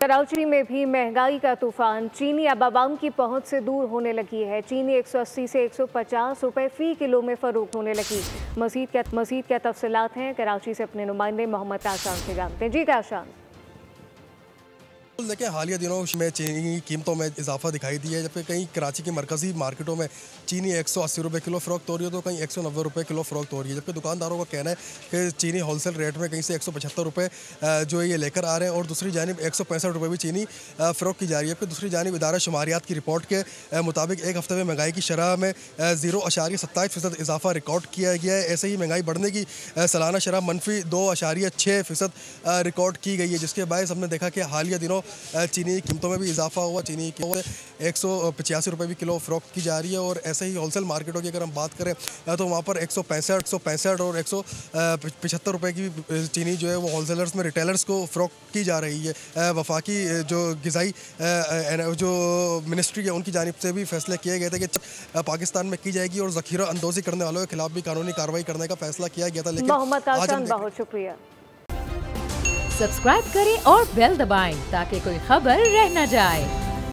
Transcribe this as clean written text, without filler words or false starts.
कराची में भी महंगाई का तूफान। चीनी अब आवाम की पहुंच से दूर होने लगी है। चीनी 180 से 150 रुपए फी किलो में फरोख्त होने लगी। मजीद क्या तफसीलात हैं, कराची से अपने नुमाइंदे मोहम्मद काशान से जानते हैं। जी काशान। देखिए, हालिया दिनों में चीनी की कीमतों में इजाफा दिखाई दिया है, जबकि कहीं कराची की मरकजी मार्केटों में चीनी 180 रुपये किलो फ़रोख्त हो रही है तो कहीं 190 रुपये किलो फ़रोख्त हो रही है। जबकि दुकानदारों का कहना है कि चीनी होलसेल रेट में कहीं से 175 रुपये जो है ये लेकर आ रहे हैं और दूसरी जानिब 165 रुपये भी चीनी फ़रोख्त की जा रही है। जबकि दूसरी जानिब इदारा शुमारियात की रिपोर्ट के मुताबिक एक हफ्ते में महंगाई की शरह में 0.27% इजाफा रिकॉर्ड किया गया है। ऐसे ही महंगाई बढ़ने की सालाना शरह मनफी 2.6% रिकॉर्ड की गई है, जिसके बायस हमने देखा कि हालिया दिनों चीनी की कीमतों में भी इजाफा हुआ। चीनी की 185 रुपये भी किलो फ़रोख्त की जा रही है और ऐसे ही होलसेल मार्केटों की अगर हम बात करें तो वहाँ पर 165 और 175 रुपये की चीनी जो है वो होलसेलर्स में रिटेलर्स को फ़रोख्त की जा रही है। वफाकी जो ग़िज़ाई जो मिनिस्ट्री है उनकी जानिब से भी फैसले किए गए थे कि पाकिस्तान में की जाएगी और ज़ख़ीरा अंदोज़ी करने वालों के खिलाफ भी कानूनी कार्रवाई करने का फैसला किया गया था। लेकिन मोहम्मद काशान, बहुत शुक्रिया। सब्सक्राइब करें और बेल दबाएं ताकि कोई खबर रह न जाए।